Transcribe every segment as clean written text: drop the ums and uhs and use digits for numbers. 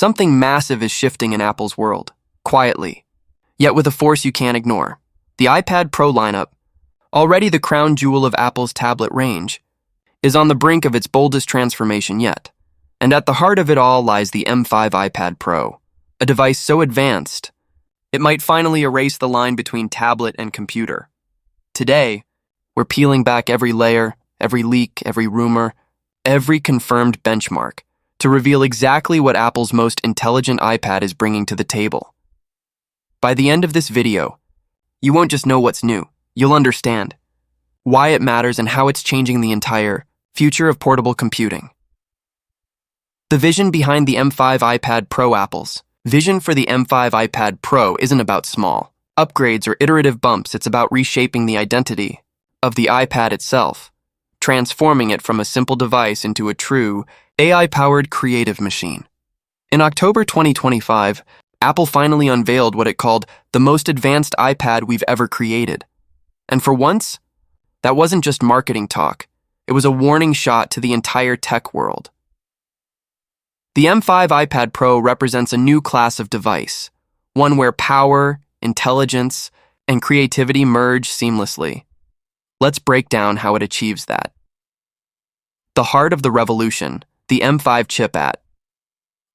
Something massive is shifting in Apple's world, quietly, yet with a force you can't ignore. The iPad Pro lineup, already the crown jewel of Apple's tablet range, is on the brink of its boldest transformation yet. And at the heart of it all lies the M5 iPad Pro, a device so advanced, it might finally erase the line between tablet and computer. Today, we're peeling back every layer, every leak, every rumor, every confirmed benchmark to reveal exactly what Apple's most intelligent iPad is bringing to the table. By the end of this video, you won't just know what's new, you'll understand why it matters and how it's changing the entire future of portable computing. The vision behind the M5 iPad Pro. Apple's vision for the M5 iPad Pro isn't about small upgrades or iterative bumps. It's about reshaping the identity of the iPad itself, transforming it from a simple device into a true AI-powered creative machine. In October 2025, Apple finally unveiled what it called the most advanced iPad we've ever created. And for once, that wasn't just marketing talk. It was a warning shot to the entire tech world. The M5 iPad Pro represents a new class of device, one where power, intelligence, and creativity merge seamlessly. Let's break down how it achieves that. The heart of the revolution, the M5 chip at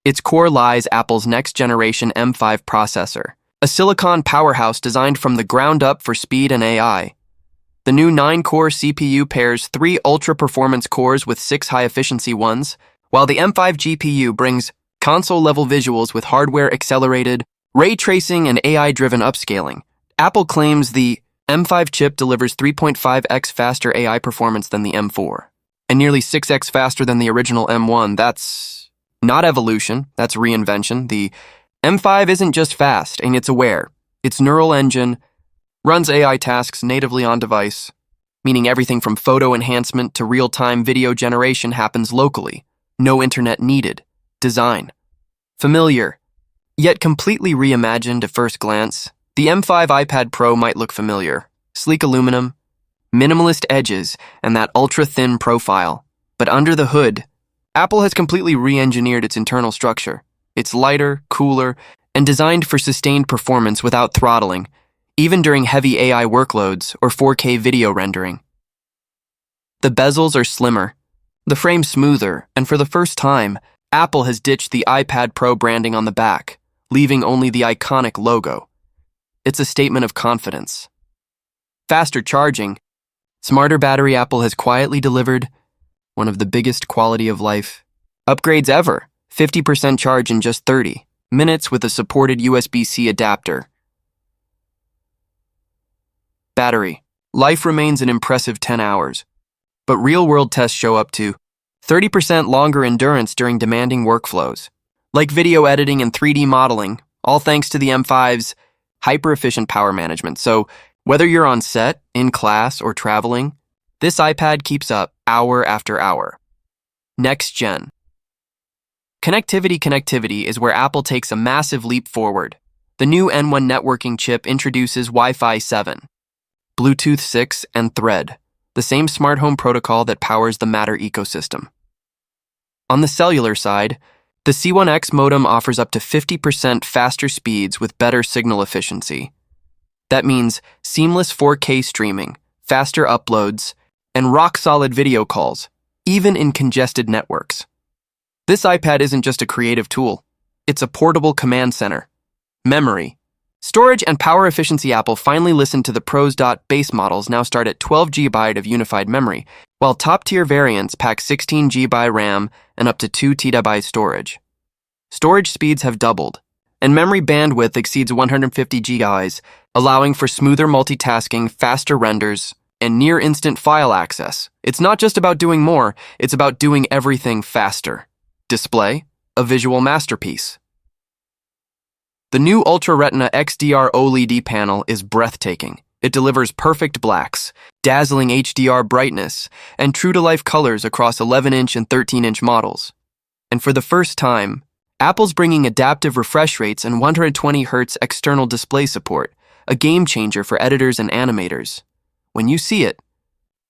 its core lies Apple's next-generation M5 processor, a silicon powerhouse designed from the ground up for speed and AI. The new 9-core CPU pairs 3 ultra-performance cores with 6 high-efficiency ones, while the M5 GPU brings console-level visuals with hardware-accelerated, ray tracing, and AI-driven upscaling. Apple claims the M5 chip delivers 3.5x faster AI performance than the M4, and nearly 6x faster than the original M1. That's not evolution, that's reinvention. The M5 isn't just fast, and it's aware. Its neural engine runs AI tasks natively on device, meaning everything from photo enhancement to real-time video generation happens locally. No internet needed. Design familiar, yet completely reimagined at first glance. The M5 iPad Pro might look familiar. Sleek aluminum, minimalist edges, and that ultra-thin profile. But under the hood, Apple has completely re-engineered its internal structure. It's lighter, cooler, and designed for sustained performance without throttling, even during heavy AI workloads or 4K video rendering. The bezels are slimmer, the frame smoother, and for the first time, Apple has ditched the iPad Pro branding on the back, leaving only the iconic logo. It's a statement of confidence. Faster charging, smarter battery. Apple has quietly delivered one of the biggest quality of life upgrades ever. 50% charge in just 30 minutes with a supported USB-C adapter. Battery life remains an impressive 10 hours, but real-world tests show up to 30% longer endurance during demanding workflows, like video editing and 3D modeling, all thanks to the M5's hyper-efficient power management. So whether you're on set, in class, or traveling, this iPad keeps up hour after hour. Next gen. Connectivity is where Apple takes a massive leap forward. The new N1 networking chip introduces Wi-Fi 7, Bluetooth 6, and Thread, the same smart home protocol that powers the Matter ecosystem. On the cellular side, the C1X modem offers up to 50% faster speeds with better signal efficiency. That means seamless 4K streaming, faster uploads, and rock-solid video calls, even in congested networks. This iPad isn't just a creative tool, it's a portable command center. Memory, storage, and power efficiency. Apple finally listened to the Pro's. Base models now start at 12 GB of unified memory, while top-tier variants pack 16 GB RAM and up to 2 TB storage. Storage speeds have doubled, and memory bandwidth exceeds 150 GB, allowing for smoother multitasking, faster renders, and near-instant file access. It's not just about doing more, it's about doing everything faster. Display, a visual masterpiece. The new Ultra Retina XDR OLED panel is breathtaking. It delivers perfect blacks, dazzling HDR brightness, and true-to-life colors across 11-inch and 13-inch models. And for the first time, Apple's bringing adaptive refresh rates and 120Hz external display support, a game-changer for editors and animators. When you see it,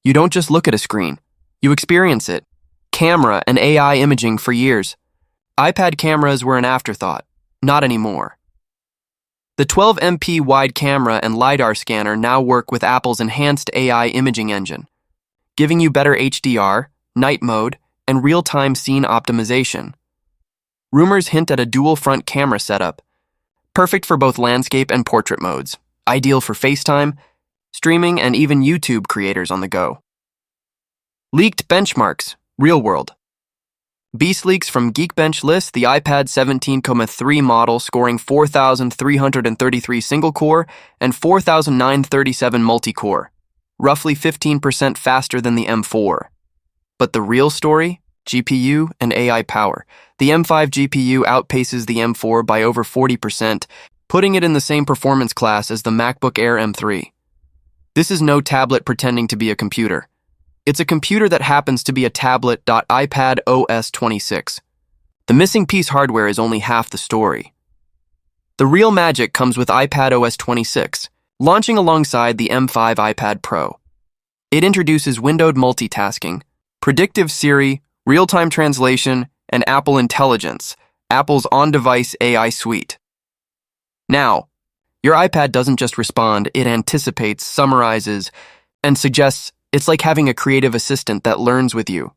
you don't just look at a screen, you experience it. Camera and AI imaging for years. iPad cameras were an afterthought. Not anymore. The 12MP wide camera and LiDAR scanner now work with Apple's enhanced AI imaging engine, giving you better HDR, night mode, and real-time scene optimization. Rumors hint at a dual-front camera setup, perfect for both landscape and portrait modes, ideal for FaceTime, streaming, and even YouTube creators on the go. Leaked benchmarks, real world. Beast leaks from Geekbench list the iPad 17,3 model scoring 4,333 single-core and 4,937 multi-core, roughly 15% faster than the M4. But the real story? GPU and AI power. The M5 GPU outpaces the M4 by over 40%, putting it in the same performance class as the MacBook Air M3. This is no tablet pretending to be a computer. It's a computer that happens to be a tablet. iPad OS 26. The missing piece hardware is only half the story. The real magic comes with iPad OS 26, launching alongside the M5 iPad Pro. It introduces windowed multitasking, predictive Siri, real-time translation, and Apple Intelligence, Apple's on-device AI suite. Now, your iPad doesn't just respond, it anticipates, summarizes, and suggests. It's like having a creative assistant that learns with you.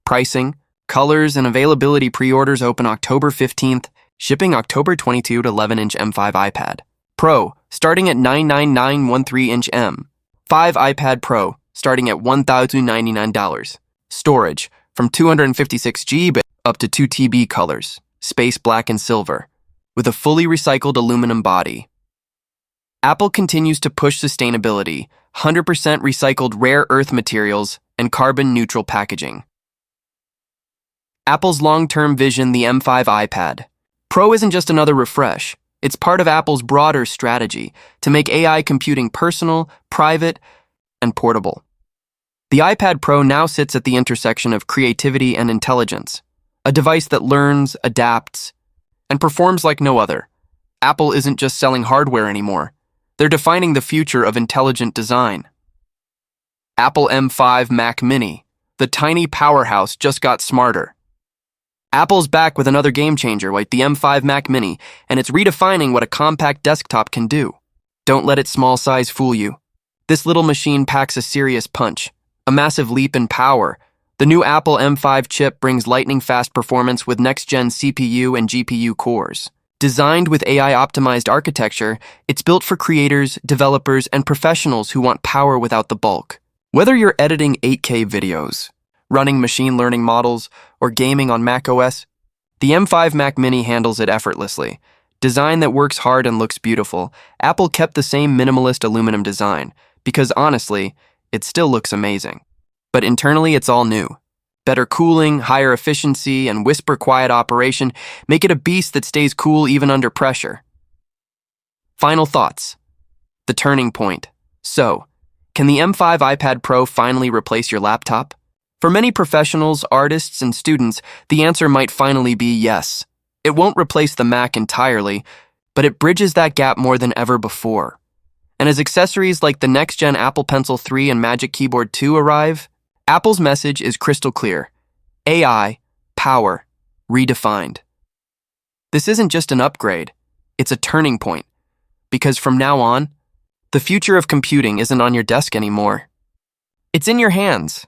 Pricing, colors, and availability pre-orders open October 15th, shipping October 22 to 11-inch M5 iPad Pro, starting at $999.13-inch M. 5 iPad Pro, starting at $1,099. Storage, from 256 GB up to 2 TB colors, space black and silver, with a fully recycled aluminum body. Apple continues to push sustainability, 100% recycled rare earth materials, and carbon-neutral packaging. Apple's long-term vision, the M5 iPad Pro isn't just another refresh. It's part of Apple's broader strategy to make AI computing personal, private, and portable. The iPad Pro now sits at the intersection of creativity and intelligence, a device that learns, adapts, and performs like no other. Apple isn't just selling hardware anymore. They're defining the future of intelligent design. Apple M5 Mac Mini, the tiny powerhouse, just got smarter. Apple's back with another game changer like the M5 Mac Mini, and it's redefining what a compact desktop can do. Don't let its small size fool you. This little machine packs a serious punch, a massive leap in power. The new Apple M5 chip brings lightning-fast performance with next-gen CPU and GPU cores. Designed with AI-optimized architecture, it's built for creators, developers, and professionals who want power without the bulk. Whether you're editing 8K videos, running machine learning models, or gaming on macOS, the M5 Mac Mini handles it effortlessly. Design that works hard and looks beautiful, Apple kept the same minimalist aluminum design, because honestly, it still looks amazing. But internally, it's all new. Better cooling, higher efficiency, and whisper-quiet operation make it a beast that stays cool even under pressure. Final thoughts. The turning point. So, can the M5 iPad Pro finally replace your laptop? For many professionals, artists, and students, the answer might finally be yes. It won't replace the Mac entirely, but it bridges that gap more than ever before. And as accessories like the next-gen Apple Pencil 3 and Magic Keyboard 2 arrive, Apple's message is crystal clear. AI, power, redefined. This isn't just an upgrade, it's a turning point. Because from now on, the future of computing isn't on your desk anymore. It's in your hands.